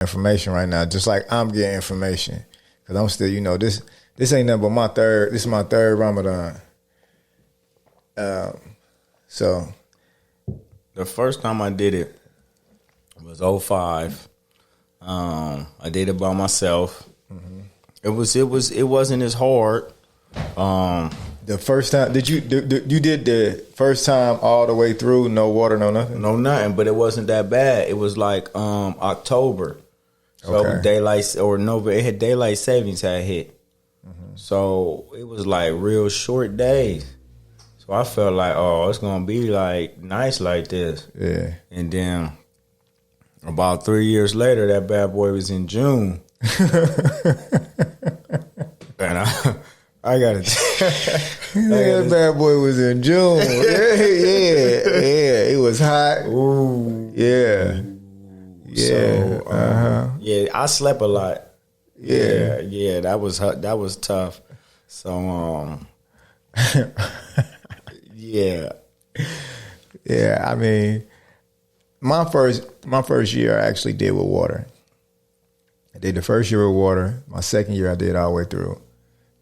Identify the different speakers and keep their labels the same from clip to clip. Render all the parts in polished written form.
Speaker 1: information right now, just like I'm getting information. Because I'm still, this ain't nothing but this is my third Ramadan. So.
Speaker 2: The first time I did it was 2005. I did it by myself. Mm-hmm. It wasn't as hard.
Speaker 1: The first time, you did the first time all the way through, no water, no nothing?
Speaker 2: No nothing, but it wasn't that bad. It was like October. So it had daylight savings had hit. Mm-hmm. So it was like real short days. So I felt like, it's gonna be like nice like this.
Speaker 1: Yeah.
Speaker 2: And then about 3 years later, that bad boy was in June. And I got it.
Speaker 1: That bad boy was in June. Yeah. It was hot.
Speaker 2: Ooh.
Speaker 1: Yeah.
Speaker 2: So,
Speaker 1: Yeah,
Speaker 2: I slept a lot.
Speaker 1: Yeah.
Speaker 2: That was tough. So, yeah.
Speaker 1: Yeah, I mean, my first year I actually did with water. I did the first year with water. My second year I did all the way through.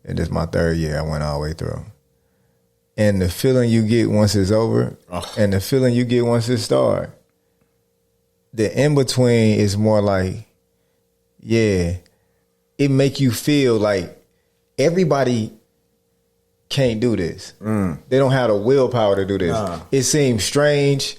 Speaker 1: And this is my third year I went all the way through. And the feeling you get once it's over and the feeling you get once it starts, the in-between is more like, it make you feel like everybody can't do this. They don't have the willpower to do this. It seems strange,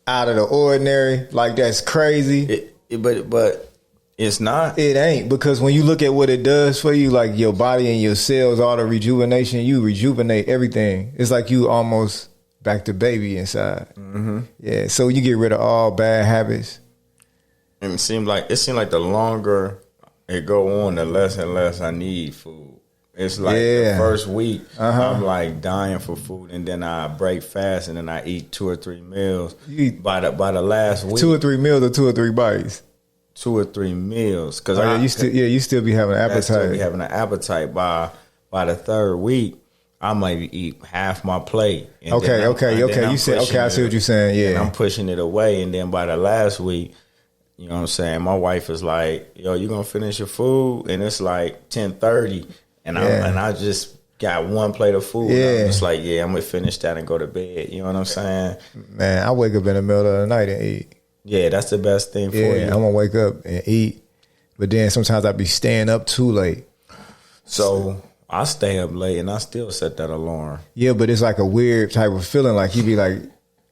Speaker 1: out of the ordinary, like that's crazy.
Speaker 2: But it's not.
Speaker 1: It ain't, because when you look at what it does for you, like your body and your cells, all the rejuvenation, you rejuvenate everything. It's like you almost back to baby inside. Mm-hmm. Yeah, so you get rid of all bad habits.
Speaker 2: And it seemed like the longer it go on, the less and less I need food. It's like the first week, I'm like dying for food, and then I break fast, and then I eat 2 or 3 meals. By the last week,
Speaker 1: 2 or 3 meals or 2 or 3 bites.
Speaker 2: 2 or 3 meals, because
Speaker 1: you still be having an appetite.
Speaker 2: Still be having an appetite. By the third week, I might eat half my plate.
Speaker 1: Okay. You said I see what you're saying. Yeah,
Speaker 2: and I'm pushing it away, and then by the last week, you know what I'm saying, my wife is like, "Yo, you gonna finish your food?" And it's like 10:30, and I just got one plate of food. Yeah, I'm just like, I'm gonna finish that and go to bed. You know what I'm saying?
Speaker 1: Man, I wake up in the middle of the night and eat.
Speaker 2: Yeah, that's the best thing for you.
Speaker 1: I'm gonna wake up and eat, but then sometimes I be staying up too late.
Speaker 2: So I stay up late and I still set that alarm.
Speaker 1: Yeah, but it's like a weird type of feeling. Like you be like,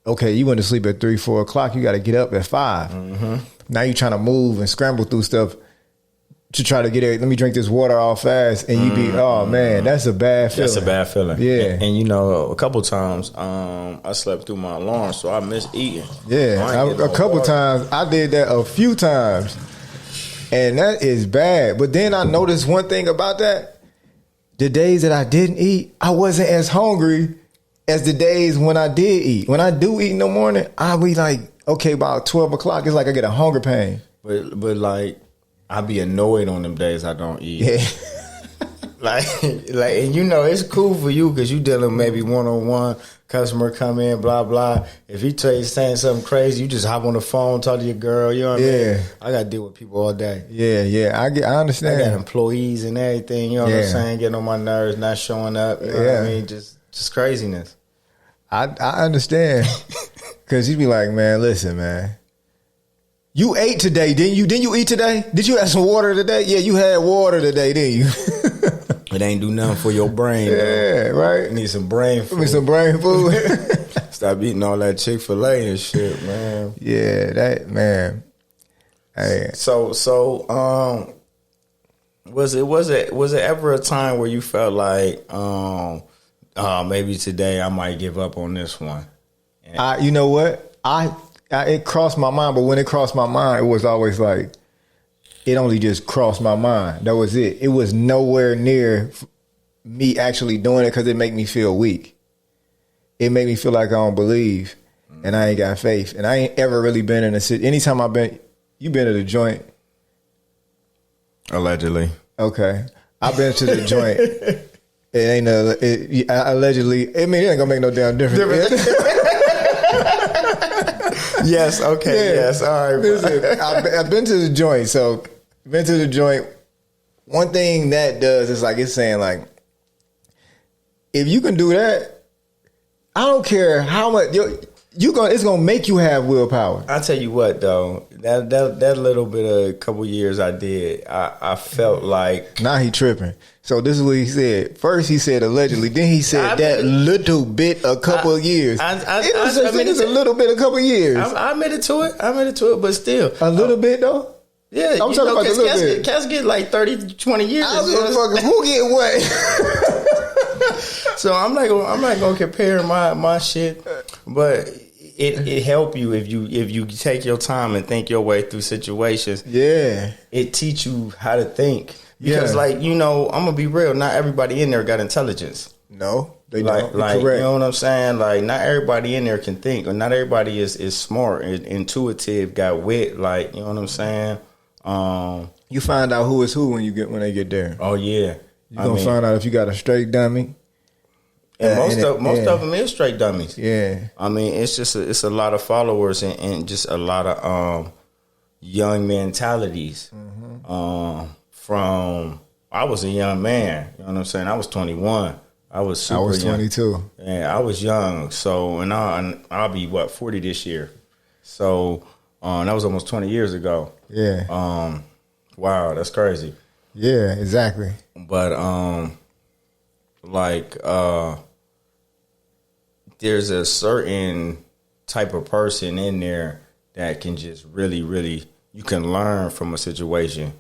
Speaker 1: okay, you went to sleep at 3, 4 o'clock. You got to get up at 5. Mm-hmm. Now you trying to move and scramble through stuff to try to get it. Let me drink this water all fast, and you be, oh man, that's a bad feeling.
Speaker 2: That's a bad feeling.
Speaker 1: Yeah,
Speaker 2: and a couple times I slept through my alarm, so I missed eating.
Speaker 1: Yeah, a couple times I did that a few times, and that is bad. But then I noticed one thing about that: the days that I didn't eat, I wasn't as hungry as the days when I did eat. When I do eat in the morning, I'll be like, okay, about 12 o'clock, it's like I get a hunger pain.
Speaker 2: But like, I be annoyed on them days I don't eat.
Speaker 1: Yeah.
Speaker 2: like, and it's cool for you because you dealing maybe one-on-one, customer come in, blah, blah. If he saying something crazy, you just hop on the phone, talk to your girl, you know what I mean? I got to deal with people all day.
Speaker 1: Yeah, I understand.
Speaker 2: I got employees and everything, you know what I'm saying? Getting on my nerves, not showing up, you know what I mean? Just craziness.
Speaker 1: I understand. Because you be like, man, listen, man. You ate today, didn't you? Didn't you eat today? Did you have some water today? Yeah, you had water today, didn't you?
Speaker 2: It ain't do nothing for your brain,
Speaker 1: yeah,
Speaker 2: though.
Speaker 1: Right?
Speaker 2: You need some brain food.
Speaker 1: Some brain food.
Speaker 2: Stop eating all that Chick-fil-A and shit, man.
Speaker 1: Yeah, that, man. Hey.
Speaker 2: So, was it ever a time where you felt like, maybe today I might give up on this one?
Speaker 1: You know what? It crossed my mind, but when it crossed my mind, it was always like, it only just crossed my mind. That was it. It was nowhere near me actually doing it because it made me feel weak. It made me feel like I don't believe and I ain't got faith. And I ain't ever really been in a city. Anytime you been to the joint?
Speaker 2: Allegedly.
Speaker 1: Okay. I've been to the joint. Allegedly, it ain't gonna make no damn difference.
Speaker 2: Yes. Okay.
Speaker 1: Yeah.
Speaker 2: Yes. All right.
Speaker 1: Listen, I've been to the joint. So been to the joint. One thing that does is like it's saying like, if you can do that, I don't care how much it's gonna make you have willpower.
Speaker 2: I tell you what though, that little bit of a couple years I did, I felt like
Speaker 1: now he tripping. So this is what he said. First he said allegedly, then he said that little bit a couple of years. It's a little bit a couple of years.
Speaker 2: I admitted to it, but still
Speaker 1: a little bit though.
Speaker 2: Yeah,
Speaker 1: I'm talking about a little bit.
Speaker 2: Cats get like 30, 20 years.
Speaker 1: I was motherfucker, who get what?
Speaker 2: So I'm not gonna compare my shit, but it help you if you take your time and think your way through situations.
Speaker 1: Yeah,
Speaker 2: it teach you how to think because like I'm gonna be real. Not everybody in there got intelligence.
Speaker 1: No, they
Speaker 2: don't. Like correct. You know what I'm saying? Like not everybody in there can think, or not everybody is smart, intuitive, got wit. Like you know what I'm saying?
Speaker 1: You find out who is who when they get there.
Speaker 2: Oh yeah,
Speaker 1: you gonna find out if you got a straight dummy.
Speaker 2: And most of them is straight dummies.
Speaker 1: Yeah,
Speaker 2: I mean it's a lot of followers and just a lot of young mentalities. Mm-hmm. From I was a young man. You know what I'm saying? I was 21. I was
Speaker 1: 22.
Speaker 2: Yeah, I was young. So and I'll be 40 this year. So that was almost 20 years ago.
Speaker 1: Yeah.
Speaker 2: Wow, that's crazy.
Speaker 1: Yeah, exactly.
Speaker 2: But there's a certain type of person in there that can just really, really, you can learn from a situation.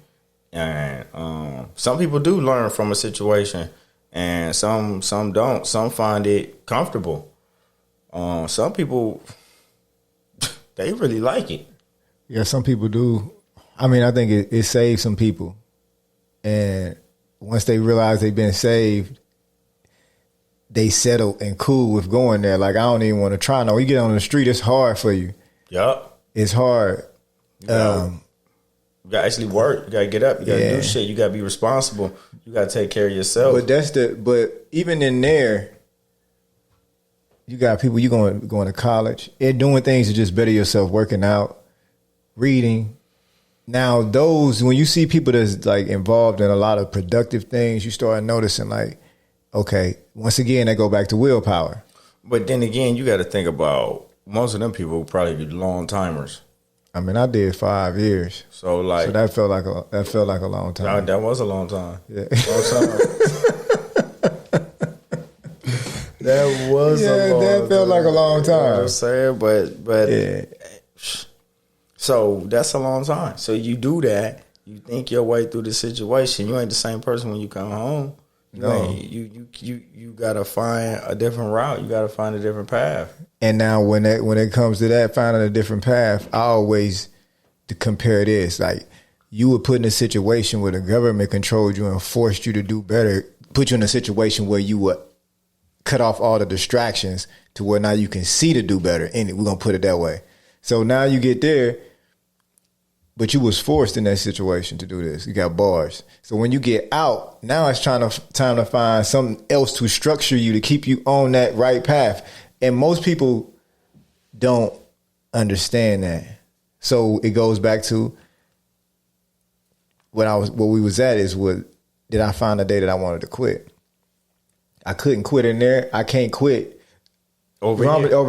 Speaker 2: And some people do learn from a situation and some don't. Some find it comfortable. Some people, they really like it.
Speaker 1: Yeah, some people do. I mean, I think it saves some people. And once they realize they've been saved, they settle and cool with going there. Like, I don't even want to try. No, you get on the street, it's hard for you.
Speaker 2: Yup.
Speaker 1: It's hard.
Speaker 2: You gotta actually work. You gotta get up. You gotta do shit. You gotta be responsible. You gotta take care of yourself.
Speaker 1: But even in there, you got people you going to college and doing things to just better yourself, working out, reading. Now when you see people that's like involved in a lot of productive things, you start noticing like, okay, once again, they go back to willpower.
Speaker 2: But then again, you got to think about most of them people will probably be long timers.
Speaker 1: I mean, I did 5 years,
Speaker 2: so
Speaker 1: that felt like a long time.
Speaker 2: That was a long time.
Speaker 1: Yeah,
Speaker 2: that was
Speaker 1: that felt like a long time.
Speaker 2: You know what I'm saying, but yeah. So that's a long time. So you do that. You think your way through the situation. You ain't the same person when you come home. No, you gotta find a different route. You gotta find a different path.
Speaker 1: And now when it comes to that, finding a different path, I always compare this. Like, you were put in a situation where the government controlled you and forced you to do better, put you in a situation where you would cut off all the distractions to where now you can see to do better. And we're gonna put it that way. So now you get there, but you was forced in that situation to do this. You got bars. So when you get out, now it's time to find something else to structure you to keep you on that right path. And most people don't understand that. So it goes back to what we was at is did I find a day that I wanted to quit? I couldn't quit in there. I can't quit over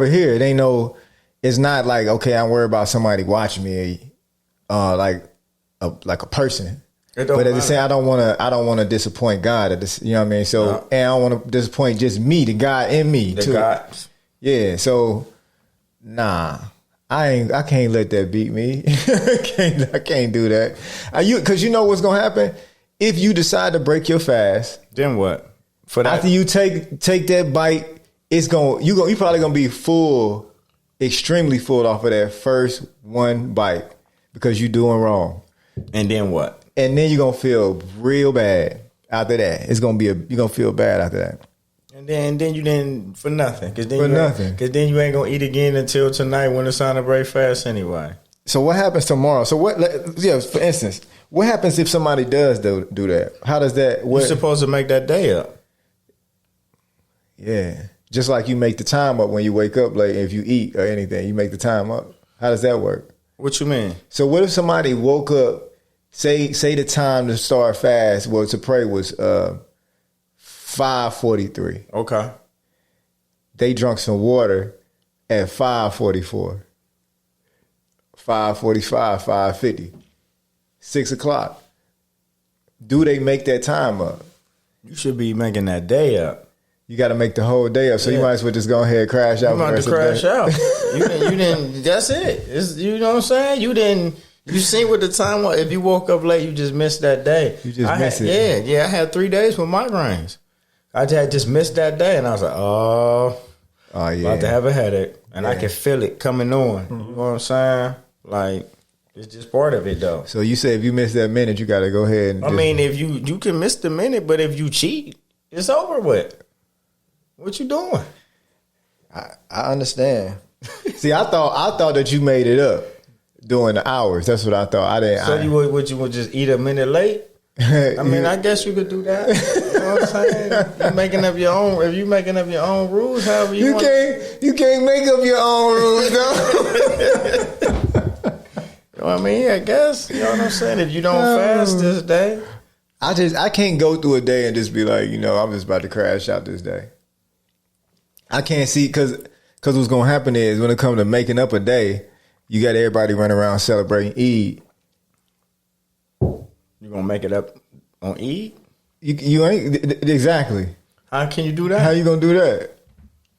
Speaker 1: here. It ain't it's not like, okay, I'm worried about somebody watching me. Like a person, but at the same, I don't want to disappoint God. You know what I mean? So, and I don't want to disappoint just me, the God in me too.
Speaker 2: God.
Speaker 1: Yeah. So, nah, I can't let that beat me. I can't do that. Because you know what's gonna happen if you decide to break your fast.
Speaker 2: Then what?
Speaker 1: After you take that bite, you probably gonna be full, extremely full off of that first one bite. Because you're doing wrong.
Speaker 2: And then what?
Speaker 1: And then you're going to feel real bad after that. You're going to feel bad after that.
Speaker 2: And then you didn't for nothing. Because then you ain't going to eat again until tonight when it's time to break fast anyway.
Speaker 1: So what happens tomorrow? So for instance, what happens if somebody does do that? How does that work?
Speaker 2: You're supposed to make that day up.
Speaker 1: Yeah. Just like you make the time up when you wake up late. If you eat or anything, you make the time up. How does that work?
Speaker 2: What you mean?
Speaker 1: So what if somebody woke up, say the time to start fast, well, to pray was 5:43.
Speaker 2: Okay.
Speaker 1: They drunk some water at 5:44, 5:45, 5:50, 6 o'clock. Do they make that time up?
Speaker 2: You should be making that day up.
Speaker 1: You got to make the whole day up, so you might as well just go ahead and crash out.
Speaker 2: You might have to crash out. You didn't. That's it. You know what I'm saying? You didn't. You seen what the time was. If you woke up late, you just missed that day.
Speaker 1: You just missed it.
Speaker 2: Yeah. I had 3 days with migraines. I just missed that day, and I was like, oh yeah, about to have a headache, and I can feel it coming on. You know what I'm saying? Like, it's just part of it, though.
Speaker 1: So you say if you miss that minute, you got to go ahead and.
Speaker 2: I mean, if you can miss the minute, but if you cheat, it's over with. What you doing?
Speaker 1: I understand. See, I thought that you made it up during the hours. That's what I thought. I didn't.
Speaker 2: So you would just eat a minute late? I mean, I guess you could do that. You know what I'm saying? You're making up your own. If you making up your own rules, however you want.
Speaker 1: You can't make up your own rules, though.
Speaker 2: You know what I mean? I guess. You know what I'm saying? If you don't fast this day,
Speaker 1: I can't go through a day and just be like, I'm just about to crash out this day. I can't see because what's gonna happen is when it comes to making up a day, you got everybody running around celebrating Eid.
Speaker 2: You gonna make it up on Eid?
Speaker 1: You ain't exactly.
Speaker 2: How can you do that?
Speaker 1: How you gonna do that?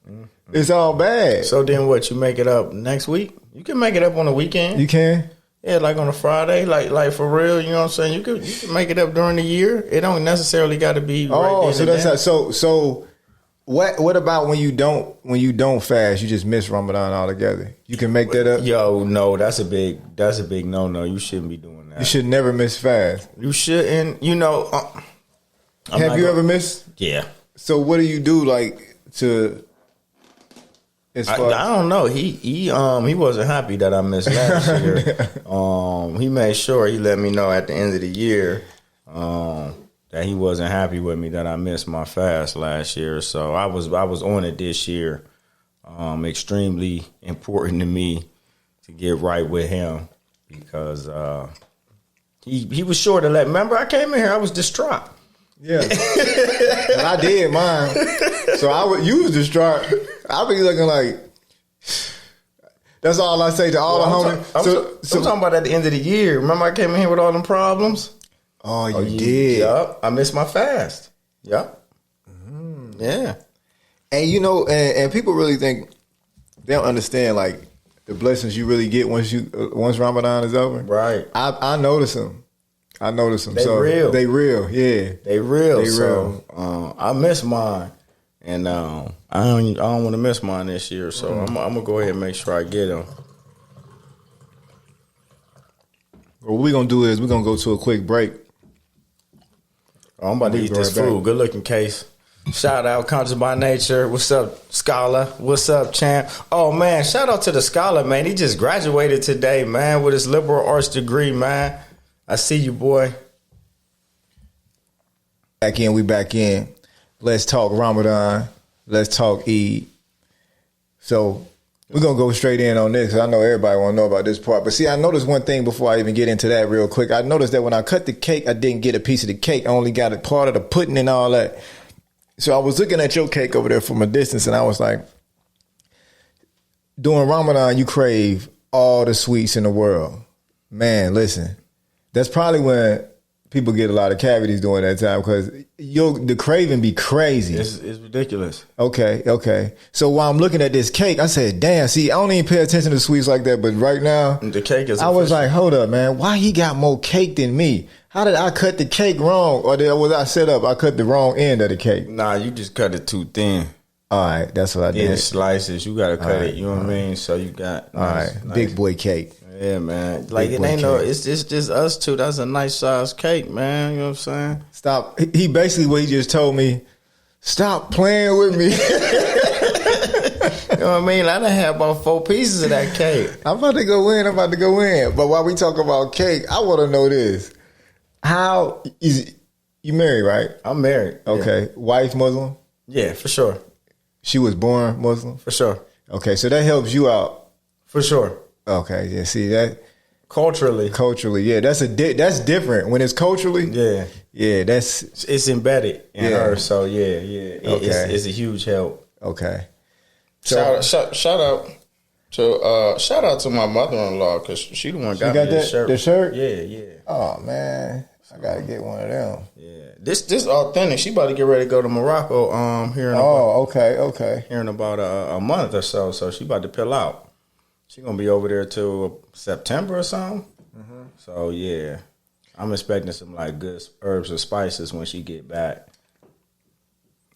Speaker 1: Mm-hmm. It's all bad.
Speaker 2: So then what? You make it up next week? You can make it up on the weekend.
Speaker 1: You can?
Speaker 2: Yeah, like on a Friday, like for real. You know what I'm saying? You can make it up during the year. It don't necessarily got to be.
Speaker 1: Oh, so that's how, so. What about when you don't fast? You just miss Ramadan altogether. You can make that up.
Speaker 2: Yo, no, that's a big no. You shouldn't be doing that.
Speaker 1: You should never miss fast.
Speaker 2: You shouldn't.
Speaker 1: Have you ever missed?
Speaker 2: Yeah.
Speaker 1: So what do you do to? As far
Speaker 2: I don't know. He wasn't happy that I missed last year. He made sure he let me know at the end of the year. That he wasn't happy with me that I missed my fast last year. So I was on it this year. Extremely important to me to get right with him because he was sure to let. Remember, I came in here, I was distraught.
Speaker 1: Yeah, and I did mine. So you was distraught. I be looking like. That's all I say to all the homies.
Speaker 2: I'm talking about at the end of the year. Remember, I came in here with all them problems.
Speaker 1: Oh, you did?
Speaker 2: Yup. I missed my fast. Yup. Mm. Yeah.
Speaker 1: And and people really think they don't understand the blessings you really get once Ramadan is over.
Speaker 2: Right.
Speaker 1: I notice them. They
Speaker 2: real.
Speaker 1: They real. Yeah.
Speaker 2: They real. So I miss mine, and I don't want to miss mine this year. So I'm gonna go ahead and make sure I get them.
Speaker 1: What we're gonna do is we're gonna go to a quick break.
Speaker 2: I'm about to eat this food. Good looking case. Shout out Conscious by Nature. What's up, Scholar? What's up, Champ? Oh, man, shout out to the Scholar, man. He just graduated today, man, with his liberal arts degree, man. I see you, boy.
Speaker 1: We back in. Let's talk Ramadan. Let's talk Eid. So we're going to go straight in on this because I know everybody want to know about this part. But see, I noticed one thing before I even get into that real quick. I noticed that when I cut the cake, I didn't get a piece of the cake. I only got a part of the pudding and all that. So I was looking at your cake over there from a distance and I was like, during Ramadan, you crave all the sweets in the world. Man, listen, that's probably when people get a lot of cavities during that time because the craving be crazy.
Speaker 2: It's ridiculous.
Speaker 1: Okay. So while I'm looking at this cake, I said, damn, see, I don't even pay attention to sweets like that, but right now,
Speaker 2: the cake is
Speaker 1: I was like, hold up, man, why he got more cake than me? How did I cut the cake wrong? Or was I set up? I cut the wrong end of the cake.
Speaker 2: Nah, you just cut it too thin.
Speaker 1: All right, that's what I did.
Speaker 2: In slices, you got to cut it, you know what I mean? So you got
Speaker 1: nice. Big boy cake.
Speaker 2: Yeah, man. Like, it ain't no, it's just us two. That's a nice size cake, man. You know what I'm saying?
Speaker 1: Stop. He basically, what he just told me, stop playing with me.
Speaker 2: You know what I mean? I done had about 4 pieces of that cake.
Speaker 1: I'm about to go in. But while we talk about cake, I want to know this. How is you married, right?
Speaker 2: I'm married.
Speaker 1: Okay.
Speaker 2: Yeah.
Speaker 1: Wife Muslim?
Speaker 2: Yeah, for sure.
Speaker 1: She was born Muslim?
Speaker 2: For sure.
Speaker 1: Okay, so that helps you out.
Speaker 2: For sure.
Speaker 1: Okay, yeah. See that
Speaker 2: culturally,
Speaker 1: yeah. That's different when it's culturally.
Speaker 2: Yeah,
Speaker 1: yeah.
Speaker 2: It's embedded in her. So yeah.
Speaker 1: Okay.
Speaker 2: It's a huge help.
Speaker 1: Okay. So,
Speaker 3: shout out to my mother-in-law because she the one got me this shirt.
Speaker 1: The shirt?
Speaker 2: Yeah.
Speaker 1: Oh man, I gotta get one of them.
Speaker 2: Yeah, this authentic. She about to get ready to go to Morocco.
Speaker 1: Okay.
Speaker 2: Here in about a month or so. So she about to pill out. She gonna be over there till September or something. Mm-hmm. So yeah, I'm expecting some like good herbs or spices when she get back.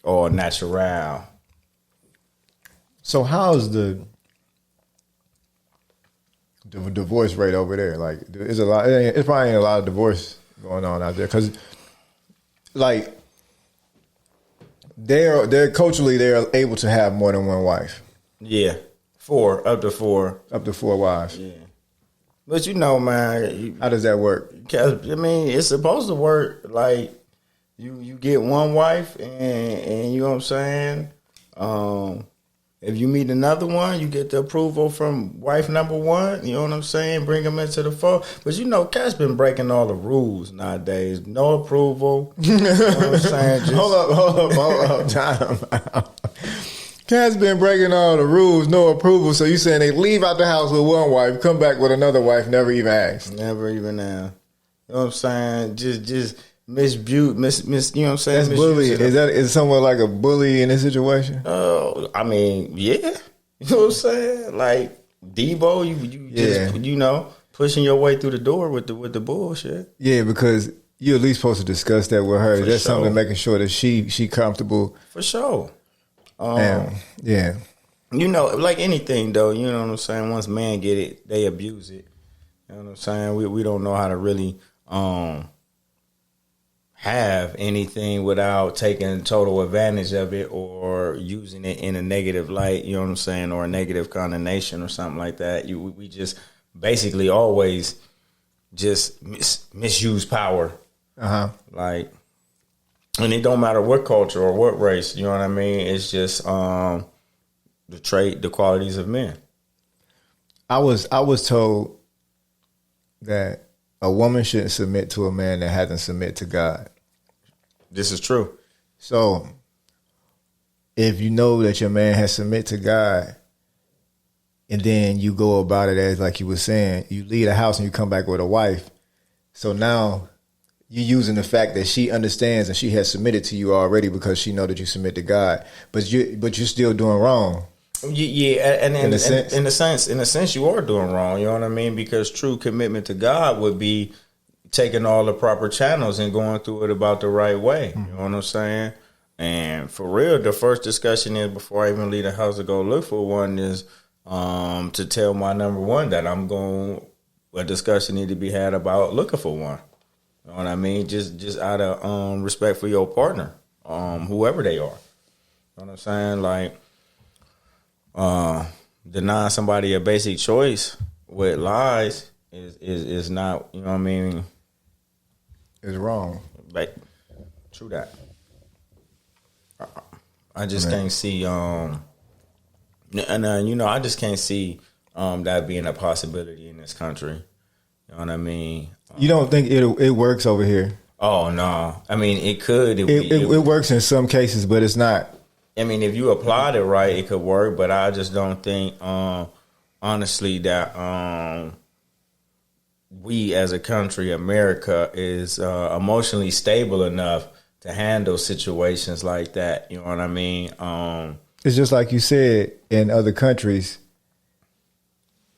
Speaker 2: Or natural.
Speaker 1: So how's the divorce rate over there? Like, there's a lot. It's probably ain't a lot of divorce going on out there because, like, they're culturally they're able to have more than one wife.
Speaker 2: Yeah, up to four
Speaker 1: wives.
Speaker 2: Yeah, but you know, man,
Speaker 1: how does that work?
Speaker 2: I mean, it's supposed to work like you get one wife, and you know what I'm saying. If you meet another one, you get the approval from wife number one. You know what I'm saying? Bring them into the fold. But you know, Cat's been breaking all the rules nowadays. No approval. You know what I'm saying?
Speaker 1: Hold up. Time out. Cat's been breaking all the rules, no approval. So you saying they leave out the house with one wife, come back with another wife, never even ask?
Speaker 2: Never even ask. You know what I'm saying? Just misbute, you know what I'm saying?
Speaker 1: That's bully. Is someone like a bully in this situation?
Speaker 2: I mean, yeah. You know what I'm saying? Like Debo, you just you know pushing your way through the door with the bullshit.
Speaker 1: Yeah, because you're at least supposed to discuss that with her. That's
Speaker 2: sure.
Speaker 1: something making sure that she comfortable.
Speaker 2: For sure.
Speaker 1: Yeah.
Speaker 2: You know, like anything though. You know what I'm saying? Once men get it, they abuse it. You know what I'm saying? We don't know how to really have anything without taking total advantage of it or using it in a negative light, you know what I'm saying, or a negative connotation or something like that. We just basically always just misuse power. Like, and it don't matter what culture or what race, you know what I mean? It's just the qualities of men.
Speaker 1: I was told that a woman shouldn't submit to a man that hasn't submit to God.
Speaker 2: This is true.
Speaker 1: So, if you know that your man has submit to God, and then you go about it as like you were saying, you leave the house and you come back with a wife. So now you're using the fact that she understands and she has submitted to you already because she know that you submit to God, but you're still doing wrong.
Speaker 2: Yeah, and in a sense, you are doing wrong. You know what I mean? Because true commitment to God would be taking all the proper channels and going through it about the right way. You know what I'm saying? And for real, the first discussion is before I even leave the house to go look for one is to tell my number one that a discussion need to be had about looking for one. You know what I mean? Just out of respect for your partner, whoever they are. You know what I'm saying? Like. Denying somebody a basic choice with lies is not, you know what I mean?
Speaker 1: It's wrong.
Speaker 2: Like, true that. I just can't see, I just can't see that being a possibility in this country. You know what I mean?
Speaker 1: You don't think it works over here?
Speaker 2: Oh, no. I mean, it could.
Speaker 1: It works in some cases, but it's not.
Speaker 2: I mean, if you applied it right, it could work. But I just don't think, honestly, that we as a country, America, is emotionally stable enough to handle situations like that. You know what I mean?
Speaker 1: It's just like you said, in other countries,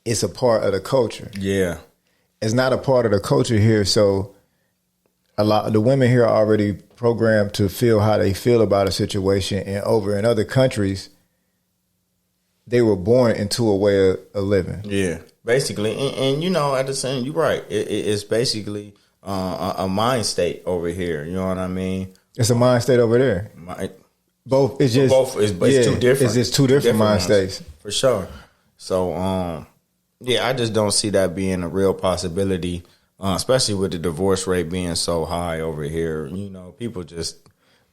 Speaker 1: it's a part of the culture.
Speaker 2: Yeah.
Speaker 1: It's not a part of the culture here, so a lot of the women here are already programmed to feel how they feel about a situation, and over in other countries, they were born into a way of living.
Speaker 2: Yeah, basically, and you know, at the same, you're right. It's basically a mind state over here. You know what I mean?
Speaker 1: It's a mind state over there. Both. It's just
Speaker 2: it's two different.
Speaker 1: It's just two different mind states
Speaker 2: for sure. So, yeah, I just don't see that being a real possibility. Especially with the divorce rate being so high over here, you know, people just.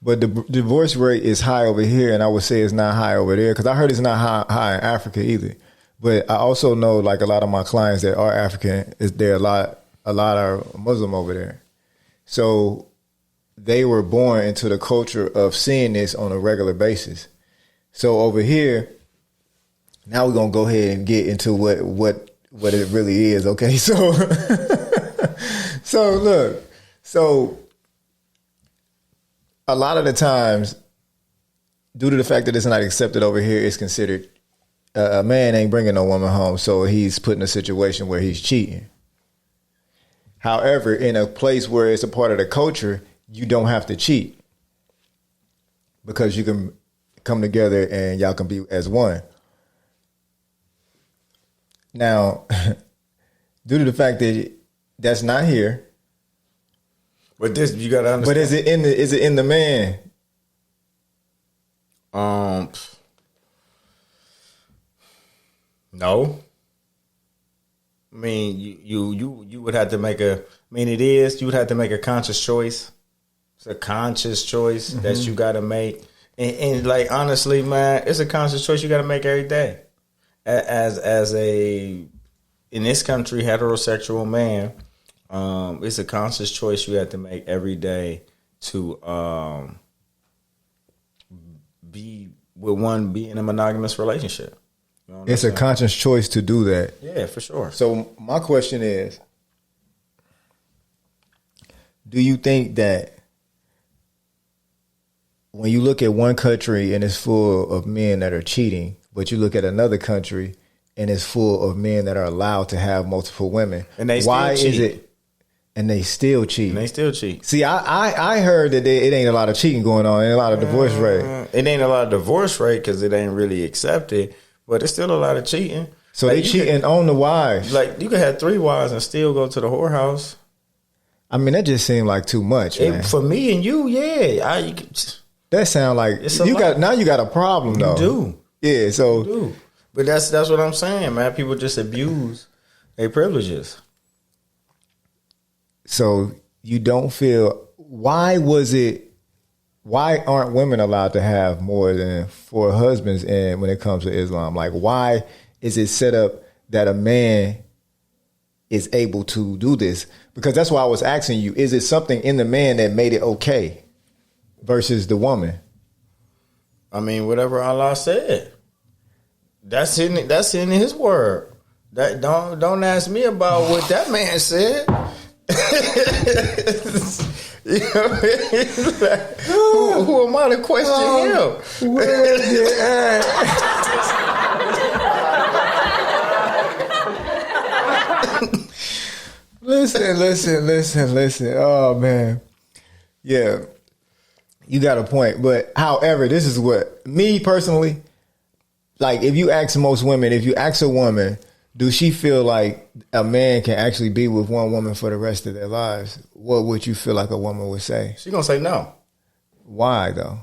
Speaker 1: But the divorce rate is high over here, and I would say it's not high over there because I heard it's not high in Africa either. But I also know like a lot of my clients that are African there a lot are Muslim over there. So they were born into the culture of seeing this on a regular basis. So over here, now we're gonna go ahead and get into what it really is. Okay, so so a lot of the times, due to the fact that it's not accepted over here, it's considered a man ain't bringing no woman home, so he's put in a situation where he's cheating. However, in a place where it's a part of the culture, you don't have to cheat because you can come together and y'all can be as one. Now, due to the fact that that's not here,
Speaker 2: but this you gotta understand.
Speaker 1: But is it in the man?
Speaker 2: No. I mean, you would have to make you would have to make a conscious choice. It's a conscious choice that you got to make. And like, honestly, man, it's a conscious choice you got to make every day. As a, in this country, heterosexual man, it's a conscious choice you have to make every day to be in a monogamous relationship. You know
Speaker 1: it's a conscious choice to do that.
Speaker 2: Yeah, for sure.
Speaker 1: So my question is, do you think that when you look at one country and it's full of men that are cheating, but you look at another country and it's full of men that are allowed to have multiple women,
Speaker 2: and they
Speaker 1: why
Speaker 2: still cheat.
Speaker 1: is it? And they still cheat.
Speaker 2: And they still cheat.
Speaker 1: See, I heard that it ain't a lot of cheating going on, and a lot of divorce rate.
Speaker 2: It ain't a lot of divorce rate because it ain't really accepted, but it's still a lot of cheating.
Speaker 1: So they cheating on the wives.
Speaker 2: Like, you could have 3 wives and still go to the whorehouse.
Speaker 1: I mean, that just seemed like too much, man.
Speaker 2: For me and you, yeah.
Speaker 1: That sound like you got a problem though.
Speaker 2: You do.
Speaker 1: Yeah, so
Speaker 2: you do. But that's what I'm saying, man. People just abuse their privileges.
Speaker 1: So you don't feel, why aren't women allowed to have more than 4 husbands when it comes to Islam? Like, why is it set up that a man is able to do this? Because that's why I was asking you, is it something in the man that made it okay versus the woman?
Speaker 2: I mean, whatever Allah said. That's in his word. That don't ask me about what that man said. You know what I mean? Like, who am I to question him?
Speaker 1: Where is it at? Listen. Oh man. Yeah. You got a point. But however, this is what, me personally, like if you ask most women, if you ask a woman, do she feel like a man can actually be with one woman for the rest of their lives? What would you feel like a woman would say?
Speaker 2: She gonna say no.
Speaker 1: Why though?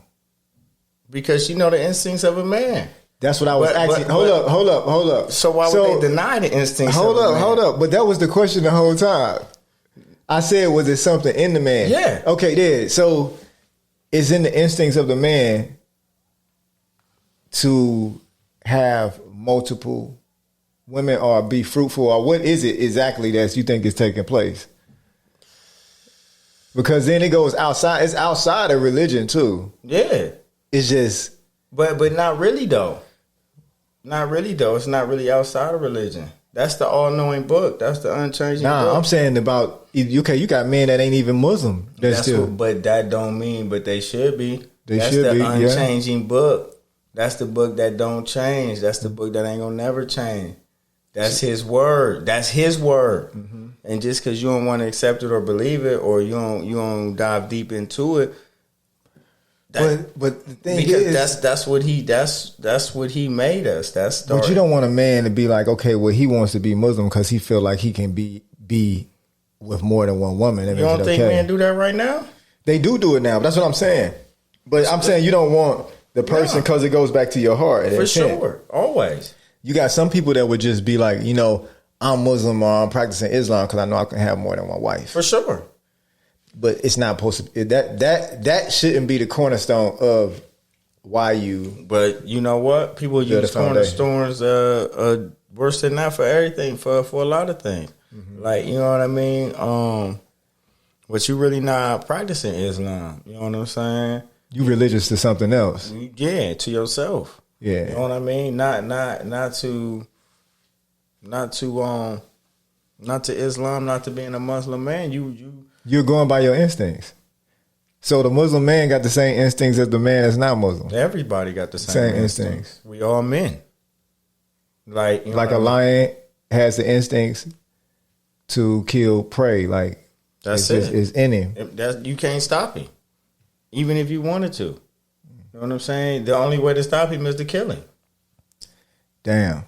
Speaker 2: Because she know the instincts of a man.
Speaker 1: That's what I was asking. Hold up.
Speaker 2: So why would they deny the instincts of a man?
Speaker 1: Hold up. But that was the question the whole time. I said, was it something in the man?
Speaker 2: Yeah.
Speaker 1: Okay, there. So it's in the instincts of the man to have multiple women or be fruitful, or what is it exactly that you think is taking place? Because then it goes outside. It's outside of religion too.
Speaker 2: Yeah.
Speaker 1: It's just, but
Speaker 2: not really though. Not really though. It's not really outside of religion. That's the all-knowing book. That's the unchanging book.
Speaker 1: I'm saying about, okay, you got men that ain't even Muslim.
Speaker 2: But that don't mean, but they should be.
Speaker 1: That's
Speaker 2: the unchanging book. That's the book that don't change. That's the book that ain't gonna never change. That's his word. That's his word. Mm-hmm. And just because you don't want to accept it or believe it, or you don't dive deep into it,
Speaker 1: but the thing
Speaker 2: because
Speaker 1: is,
Speaker 2: that's what he made us.
Speaker 1: But you don't want a man to be like, okay, well, he wants to be Muslim because he feel like he can be with more than one woman.
Speaker 2: You don't think men do that right now?
Speaker 1: They do it now. But that's what I'm saying. But I'm saying you don't want the person because it goes back to your heart.
Speaker 2: For sure, always.
Speaker 1: You got some people that would just be like, I'm Muslim or I'm practicing Islam because I know I can have more than one wife.
Speaker 2: For sure.
Speaker 1: But it's not supposed to. That shouldn't be the cornerstone of why you.
Speaker 2: But you know what? People use cornerstones worse than that for everything, for a lot of things. Mm-hmm. Like, you know what I mean? But you really not practicing Islam. You know what I'm saying?
Speaker 1: You religious to something else.
Speaker 2: Yeah, to yourself.
Speaker 1: Yeah.
Speaker 2: You know what I mean? Not to Islam, not to being a Muslim man.
Speaker 1: You're going by your instincts. So the Muslim man got the same instincts as the man that's not Muslim.
Speaker 2: Everybody got the same instincts. We all men. Like,
Speaker 1: like a lion has the instincts to kill prey. Like,
Speaker 2: that's it.
Speaker 1: It's in him.
Speaker 2: You can't stop him, even if you wanted to. You know what I'm saying? The only way to stop him is to kill him.
Speaker 1: Damn.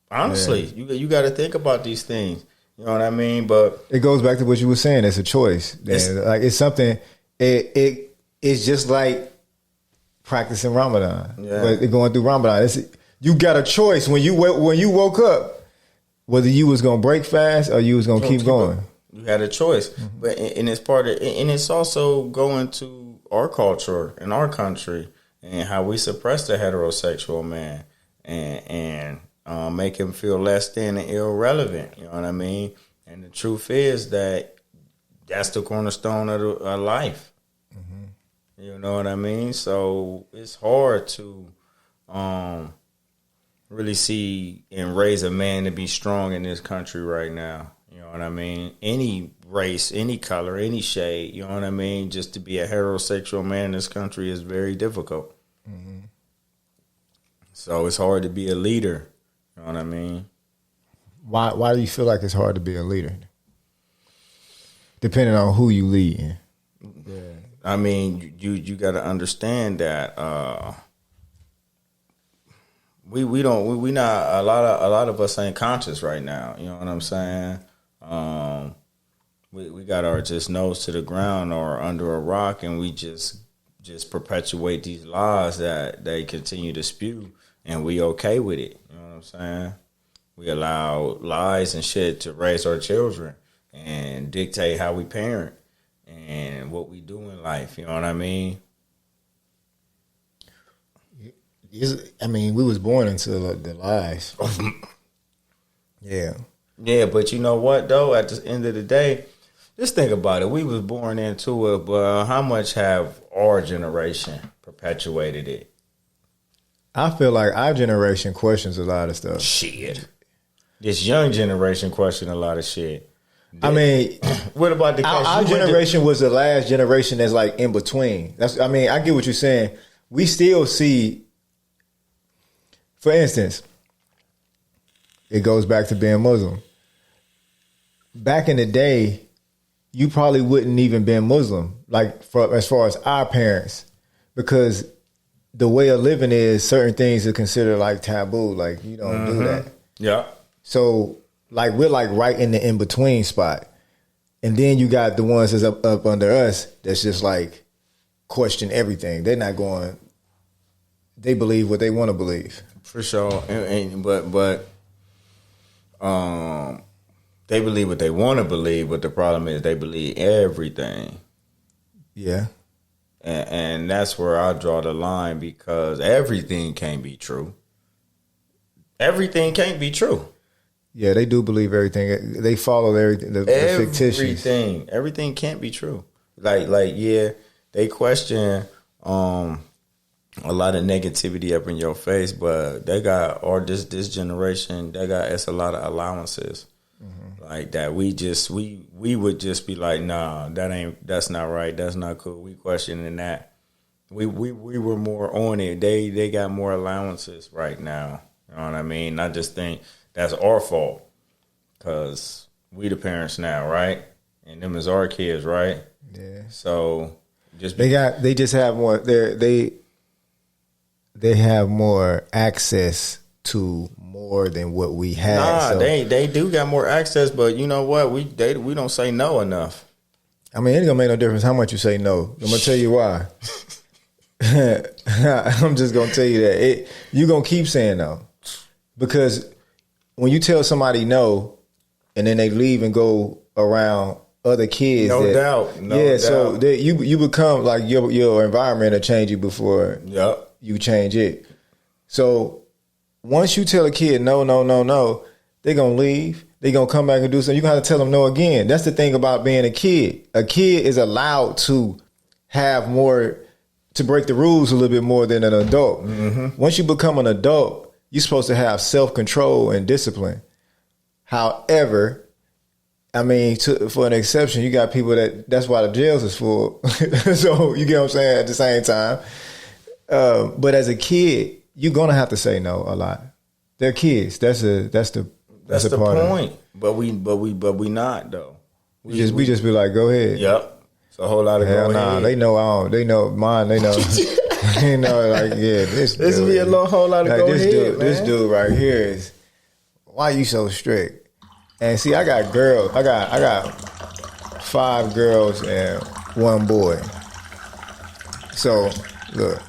Speaker 2: Honestly, you got to think about these things. You know what I mean? But
Speaker 1: it goes back to what you were saying. It's a choice. It's something. It's just like practicing Ramadan. Yeah. But going through Ramadan, you got a choice when you woke up whether you was gonna break fast or you was gonna keep going.
Speaker 2: You had a choice, but and it's part of, and it's also going to our culture and our country and how we suppress the heterosexual man and make him feel less than and irrelevant. You know what I mean? And the truth is that that's the cornerstone of life. Mm-hmm. You know what I mean? So it's hard to really see and raise a man to be strong in this country right now. You know what I mean? Any race, any color, any shade, you know what I mean? Just to be a heterosexual man in this country is very difficult. Mm-hmm. So it's hard to be a leader. You know what I mean?
Speaker 1: Why do you feel like it's hard to be a leader? Depending on who you lead.
Speaker 2: Yeah. I mean, you got to understand that we not, a lot of us ain't conscious right now. You know what I'm saying? We got our just nose to the ground or under a rock, and we just perpetuate these lies that they continue to spew, and we okay with it. You know what I'm saying? We allow lies and shit to raise our children and dictate how we parent and what we do in life. You know what I mean?
Speaker 1: I mean, we was born into the lies. Yeah.
Speaker 2: Yeah, but you know what, though? At the end of the day, just think about it. We was born into it, but how much have our generation perpetuated it?
Speaker 1: I feel like our generation questions a lot of stuff.
Speaker 2: Shit. This young generation question a lot of shit.
Speaker 1: I mean,
Speaker 2: what about the
Speaker 1: our generation was the last generation that's like in between. I mean, I get what you're saying. We still see, for instance, it goes back to being Muslim. Back in the day, you probably wouldn't even been Muslim, like as far as our parents, because the way of living is certain things are considered like taboo, like you don't do that.
Speaker 2: Yeah.
Speaker 1: So like we're like right in the in between spot, and then you got the ones that's up under us that's just like question everything. They're not going. They believe what they want to believe.
Speaker 2: For sure, but they believe what they want to believe, but the problem is they believe everything.
Speaker 1: Yeah.
Speaker 2: And that's where I draw the line, because everything can't be true. Everything can't be true.
Speaker 1: Yeah, they do believe everything. They follow everything. The fictitious.
Speaker 2: Everything can't be true. Like yeah, they question a lot of negativity up in your face, but they got, or this generation, they got us a lot of allowances. Mm-hmm. Like that we would just be like, nah, that's not right, that's not cool. We questioning that. We were more on it. They got more allowances right now. You know what I mean? I just think that's our fault, because we the parents now, right? And them is our kids, right?
Speaker 1: Yeah.
Speaker 2: So
Speaker 1: they just have more. They have more access to more than what we had.
Speaker 2: Nah,
Speaker 1: so.
Speaker 2: they do got more access, but you know what? We don't say no enough.
Speaker 1: I mean, it ain't gonna make no difference how much you say no. I'm gonna tell you why. I'm just gonna tell you that you're gonna keep saying no, because when you tell somebody no, and then they leave and go around other kids,
Speaker 2: no doubt.
Speaker 1: So you become like your environment will change you before.
Speaker 2: Yep.
Speaker 1: You change it. So once you tell a kid no, no, no, no, they're going to leave. They're going to come back and do something. You're going to have to tell them no again. That's the thing about being a kid. A kid is allowed to have more, to break the rules a little bit more than an adult. Mm-hmm. Once you become an adult, you're supposed to have self-control and discipline. However, I mean, for an exception, you got people that's why the jails is full. So you get what I'm saying at the same time. But as a kid, you're going to have to say no a lot. They're kids. That's the part
Speaker 2: point. But we not though.
Speaker 1: We just be like, go ahead.
Speaker 2: Yep. It's a whole lot of
Speaker 1: hell nah. They know I don't. They know mine. They know. They know like yeah. This
Speaker 2: dude, be a whole lot of like, go
Speaker 1: this
Speaker 2: ahead,
Speaker 1: dude,
Speaker 2: man.
Speaker 1: This dude right here is why you so strict? And see, I got girls. I got 5 girls and 1 boy. So look,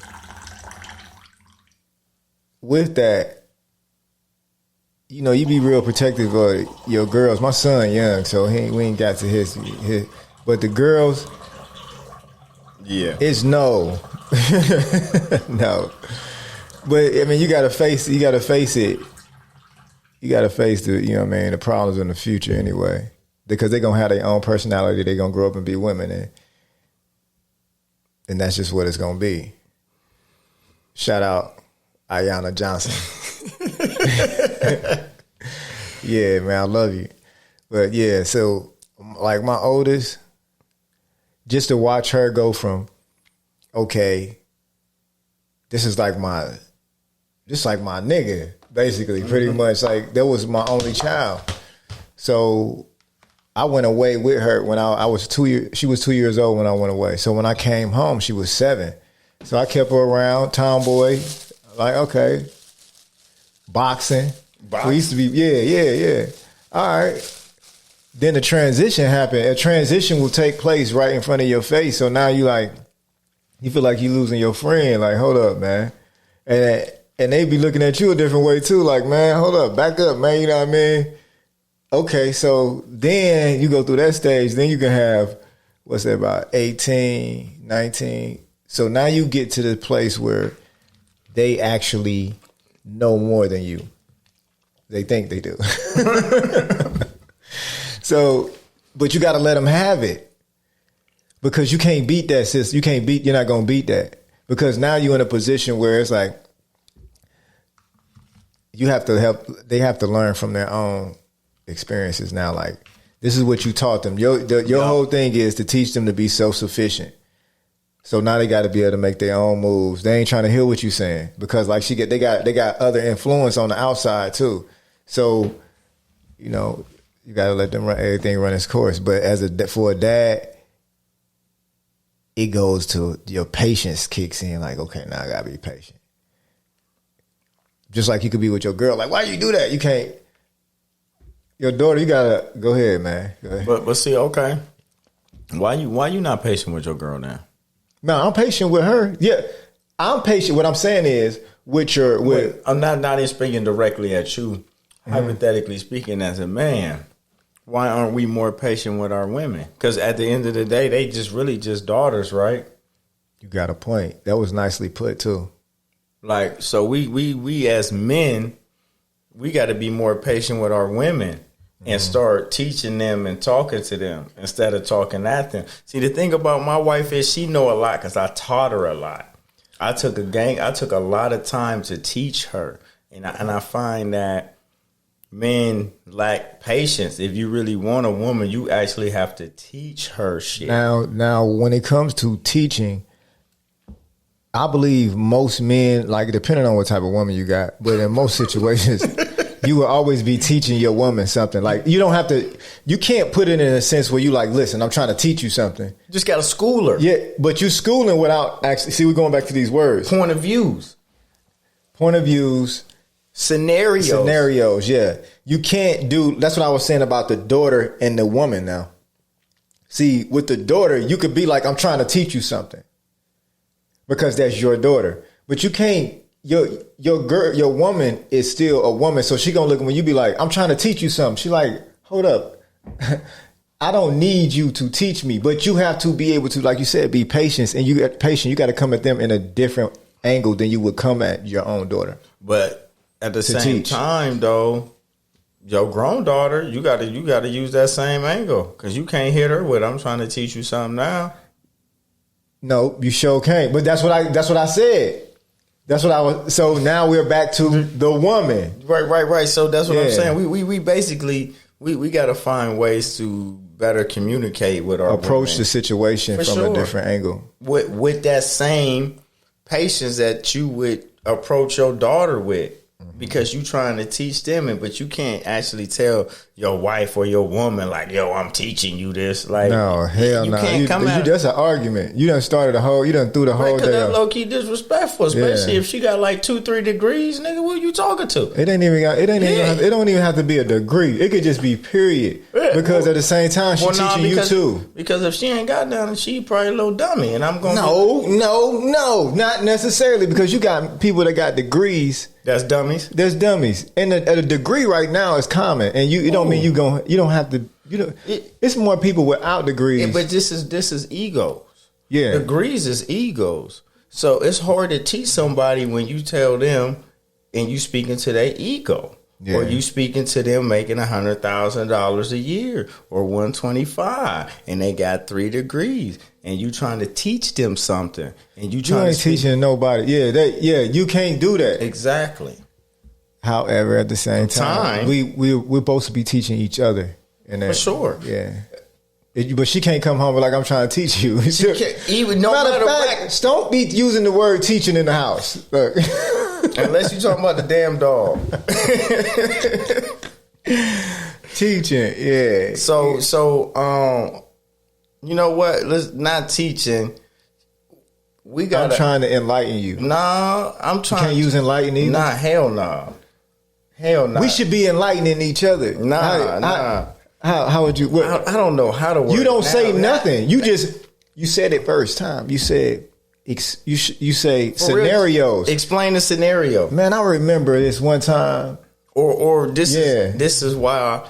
Speaker 1: with that. You know, you be real protective of your girls. My son young, so we ain't got to his. But the girls,
Speaker 2: yeah,
Speaker 1: it's no, no. But I mean, you gotta face it. You gotta face the, you know what I mean, the problems in the future anyway, because they're gonna have their own personality. They're gonna grow up and be women, and that's just what it's gonna be. Shout out Ayanna Johnson. Yeah, man, I love you. But yeah, so like my oldest, just to watch her go from, okay, this is like my nigga, basically, pretty much. Like that was my only child. So I went away with her when I was 2 years. She was 2 years old when I went away. So when I came home, she was 7. So I kept her around, tomboy. Like, okay, boxing. We used to be, yeah. All right. Then the transition happened. A transition will take place right in front of your face. So now you feel like you losing your friend. Like, hold up, man. And they be looking at you a different way too. Like, man, hold up, back up, man. You know what I mean? Okay, so then you go through that stage. Then you can have, what's that, about 18, 19. So now you get to the place where they actually know more than you. They think they do. So, but you got to let them have it, because you can't beat that, sis. You're not going to beat that, because now you're in a position where it's like they have to learn from their own experiences now. Like, this is what you taught them. Your whole thing is to teach them to be self-sufficient. So now they got to be able to make their own moves. They ain't trying to hear what you're saying, because like they got other influence on the outside too. So, you know, you got to let them everything run its course. But for a dad, it goes to your patience kicks in. Like, okay, now I got to be patient. Just like you could be with your girl. Like, why you do that? You can't. Your daughter, you got to go ahead, man. Go ahead.
Speaker 2: But see, okay. Why you not patient with your girl now?
Speaker 1: No, I'm patient with her. Yeah, I'm patient. What I'm saying is
Speaker 2: I'm not even speaking directly at you. Mm-hmm. Hypothetically speaking, as a man, why aren't we more patient with our women? Because at the end of the day, they just daughters, right?
Speaker 1: You got a point. That was nicely put too.
Speaker 2: Like, so we as men, we got to be more patient with our women. And start teaching them and talking to them instead of talking at them. See, the thing about my wife is she know a lot because I taught her a lot. I took a lot of time to teach her. And I find that men lack patience. If you really want a woman, you actually have to teach her shit.
Speaker 1: Now, when it comes to teaching, I believe most men, like depending on what type of woman you got, but in most situations... You will always be teaching your woman something. Like, you can't put it in a sense where you like, listen, I'm trying to teach you something.
Speaker 2: You just got to school her.
Speaker 1: Yeah, but you schooling without actually, see, we're going back to these words.
Speaker 2: Point of views. Scenarios,
Speaker 1: yeah. You can't that's what I was saying about the daughter and the woman now. See, with the daughter, you could be like, I'm trying to teach you something. Because that's your daughter. But you can't. Your woman is still a woman, so she gonna look when you be like, I'm trying to teach you something. She like, hold up, I don't need you to teach me, but you have to be able to, like you said, be patient. And you got patient. You got to come at them in a different angle than you would come at your own daughter.
Speaker 2: But at the same time, though, your grown daughter, you gotta use that same angle because you can't hit her with, I'm trying to teach you something now.
Speaker 1: No, you sure can't. But that's what I said. That's what I was. So now we're back to the woman.
Speaker 2: Right. So that's what I'm saying. We basically we got to find ways to better communicate with our
Speaker 1: approach
Speaker 2: women.
Speaker 1: The situation from a different angle.
Speaker 2: With that same patience that you would approach your daughter with. Because you trying to teach them, but you can't actually tell your wife or your woman like, "Yo, I'm teaching you this." Like,
Speaker 1: no, hell no. That's an argument. You done started you done threw the whole
Speaker 2: because
Speaker 1: damn.
Speaker 2: That's low key disrespectful, especially if she got like 2-3 degrees, nigga. What you talking to?
Speaker 1: It don't even have to be a degree. It could just be period. Yeah. Because at the same time, she's teaching you too.
Speaker 2: Because if she ain't got down, she probably a little dummy, and I'm going.
Speaker 1: No, not necessarily. Because you got people that got degrees.
Speaker 2: That's dummies.
Speaker 1: There's dummies, and a degree right now is common, and it don't mean you don't have to. It's more people without degrees.
Speaker 2: Yeah, but this is egos.
Speaker 1: Yeah,
Speaker 2: degrees is egos. So it's hard to teach somebody when you tell them, and you speaking to their ego, or you speaking to them making $100,000 a year or 125, and they got 3 degrees. And you trying to teach them something, and you
Speaker 1: ain't teaching nobody. You can't do that.
Speaker 2: Exactly.
Speaker 1: However, at the same time, we're supposed to be teaching each other.
Speaker 2: For sure.
Speaker 1: Yeah. But she can't come home like I'm trying to teach you.
Speaker 2: She can't, even no matter fact,
Speaker 1: don't be using the word teaching in the house. Look.
Speaker 2: Unless you're talking about the damn dog.
Speaker 1: Teaching, yeah.
Speaker 2: So you know what? Let's not teaching. I'm
Speaker 1: trying to enlighten you.
Speaker 2: Nah, I'm trying.
Speaker 1: You can't use enlighten either?
Speaker 2: Nah, hell no. Hell no.
Speaker 1: We should be enlightening each other.
Speaker 2: Nah.
Speaker 1: How would you?
Speaker 2: I don't know how to word.
Speaker 1: You don't say nothing. You said it first time. You said you say scenarios.
Speaker 2: Explain the scenario.
Speaker 1: Man, I remember this one time.
Speaker 2: Or this is why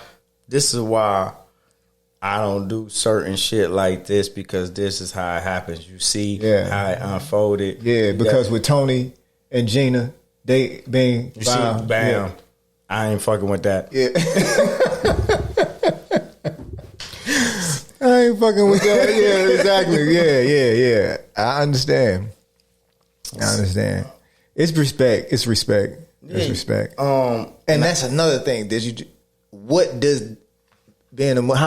Speaker 2: I don't do certain shit like this, because this is how it happens. You see how it unfolded.
Speaker 1: Yeah, because with Tony and Gina, they bang,
Speaker 2: bam. Yeah. I ain't fucking with that.
Speaker 1: Yeah. I ain't fucking with that. Yeah, exactly. Yeah. I understand. It's respect. It's respect. It's respect. And that's another thing. How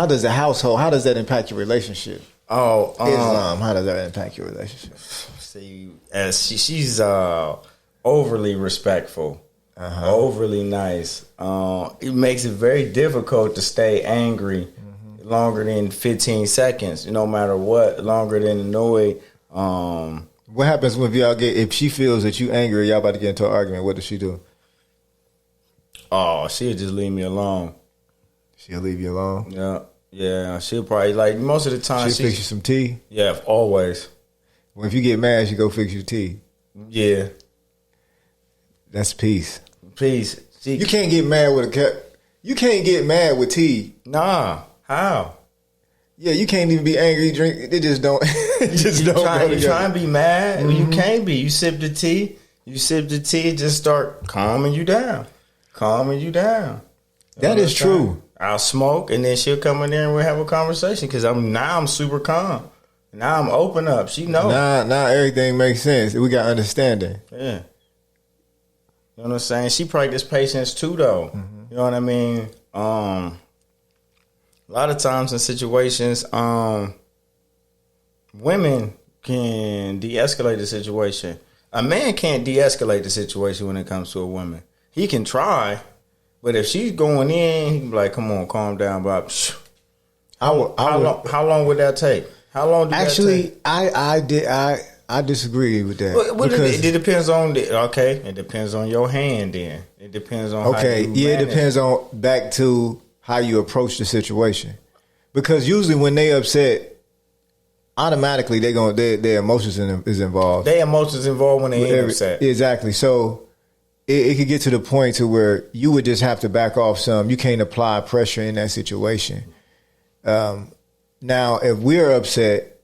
Speaker 1: does the household, how does that impact your relationship? Islam, how does that impact your relationship?
Speaker 2: See, as she's overly respectful, overly nice. It makes it very difficult to stay angry longer than 15 seconds, no matter what, longer than annoyed.
Speaker 1: What happens if she feels that you angry, y'all about to get into an argument, what does she do?
Speaker 2: Oh, she'll just leave me alone.
Speaker 1: She'll leave you alone?
Speaker 2: Yeah. She'll probably, like, most of the time.
Speaker 1: She'll fix you some tea?
Speaker 2: Yeah, always.
Speaker 1: Well, if you get mad, she go fix you tea.
Speaker 2: Yeah.
Speaker 1: That's peace.
Speaker 2: Peace.
Speaker 1: You can't get mad with you can't get mad with tea.
Speaker 2: Nah. How?
Speaker 1: Yeah, you can't even be angry. Drink. It just don't.
Speaker 2: You trying to be mad? Mm-hmm. You can't be. You sip the tea. It just start calming you down.
Speaker 1: That is true.
Speaker 2: I'll smoke, and then she'll come in there and we'll have a conversation, because I'm super calm. Now I'm open up. She knows.
Speaker 1: Now everything makes sense. We got understanding.
Speaker 2: Yeah. You know what I'm saying? She practice patience too, though. Mm-hmm. You know what I mean? A lot of times in situations, women can de-escalate the situation. A man can't de-escalate the situation when it comes to a woman. He can try, but if she's going in, he can be like, "Come on, calm down, Bob." How long would that take? How long?
Speaker 1: Actually, I disagree with that.
Speaker 2: Because it depends on it depends on your hand. Then it depends on
Speaker 1: it depends on back to how you approach the situation, because usually when they upset, automatically their emotions is involved.
Speaker 2: Their emotions involved when they ain't upset.
Speaker 1: Exactly. So it could get to the point to where you would just have to back off some. You can't apply pressure in that situation. Now, if we're upset,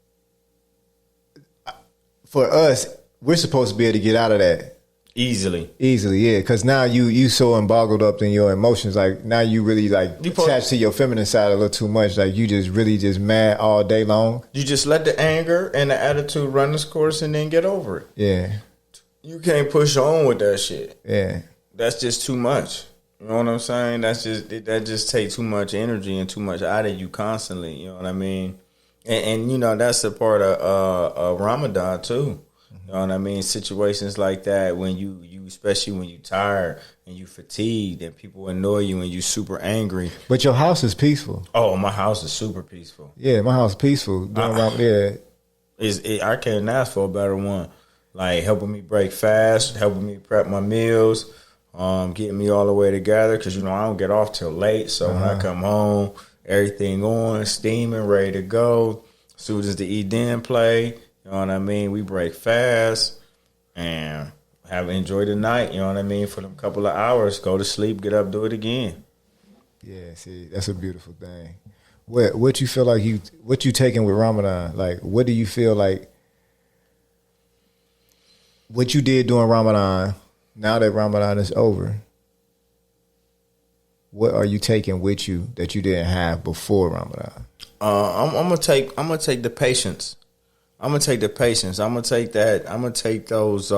Speaker 1: for us, we're supposed to be able to get out of that.
Speaker 2: Easily,
Speaker 1: yeah. Because now you so embargoed up in your emotions. Like now you really like attached to your feminine side a little too much. Like you just really just mad all day long.
Speaker 2: You just let the anger and the attitude run its course and then get over it.
Speaker 1: Yeah.
Speaker 2: You can't push on with that shit.
Speaker 1: Yeah.
Speaker 2: That's just too much. You know what I'm saying? That just takes too much energy and too much out of you constantly. You know what I mean? And you know that's a part of Ramadan too. You know what I mean? Situations like that when you especially when you tired and you fatigued and people annoy you and you super angry.
Speaker 1: But your house is peaceful.
Speaker 2: Oh, my house is super peaceful.
Speaker 1: Yeah, my house is peaceful.
Speaker 2: I can't ask for a better one. Like helping me break fast, helping me prep my meals, getting me all the way together because, you know, I don't get off till late. So when I come home, everything on, steaming, ready to go. As soon as the Eid play, you know what I mean? We break fast and enjoy the night, you know what I mean? For them couple of hours, go to sleep, get up, do it again.
Speaker 1: Yeah, see, that's a beautiful thing. What you feel like what you taking with Ramadan? Like, what do you feel like what you did during Ramadan, now that Ramadan is over, what are you taking with you that you didn't have before Ramadan?
Speaker 2: I'm gonna take the patience. I'm gonna take the patience. I'm gonna take that. I'm gonna take those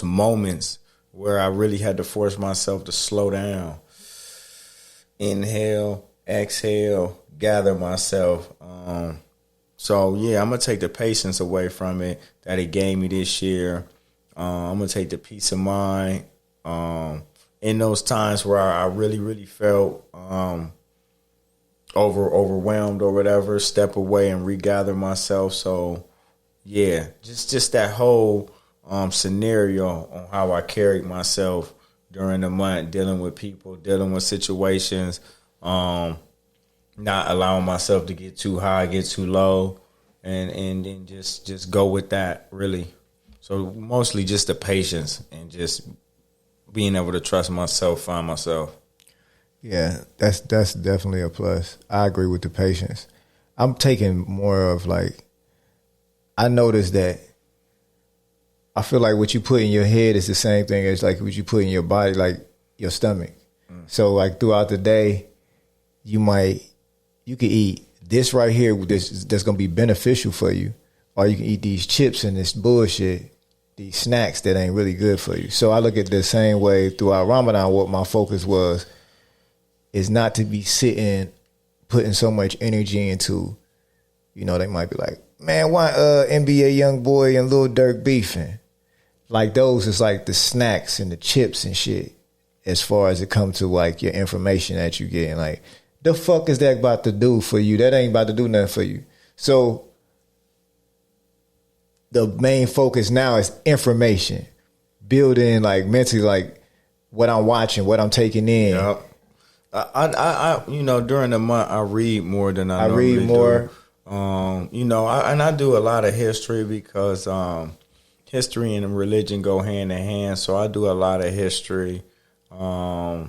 Speaker 2: moments where I really had to force myself to slow down, inhale, exhale, gather myself. So yeah, I'm gonna take the patience away from it that it gave me this year. I'm gonna take the peace of mind. In those times where I really, really felt overwhelmed or whatever, step away and regather myself. So yeah, just that whole scenario on how I carried myself during the month, dealing with people, dealing with situations, not allowing myself to get too high, get too low, and then just go with that, really. So mostly just the patience and just being able to trust myself, find myself.
Speaker 1: Yeah, that's definitely a plus. I agree with the patience. I'm taking more of like, I noticed that I feel like what you put in your head is the same thing as like what you put in your body, like your stomach. So like throughout the day, you could eat this right here that's going to be beneficial for you, or you can eat these chips and this bullshit, these snacks that ain't really good for you. So I look at it the same way throughout Ramadan. What my focus was is not to be putting so much energy into, you know, they might be like, man, why NBA Youngboy and Lil Durk beefing? Like those is like the snacks and the chips and shit as far as it comes to like your information that you getting. Like, the fuck is that about to do for you? That ain't about to do nothing for you. So the main focus now is information, building like mentally, like what I'm watching, what I'm taking in.
Speaker 2: Yep. I you know, during the month I read more than I normally
Speaker 1: read more.
Speaker 2: Do. You know, I do a lot of history because history and religion go hand in hand. So I do a lot of history. So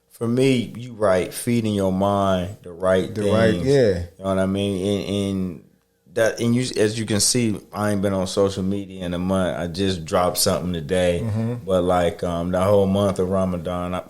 Speaker 2: for me, you right, feeding your mind the right things.
Speaker 1: Yeah.
Speaker 2: You know what I mean? And you, as you can see, I ain't been on social media in a month. I just dropped something today, but like the whole month of Ramadan,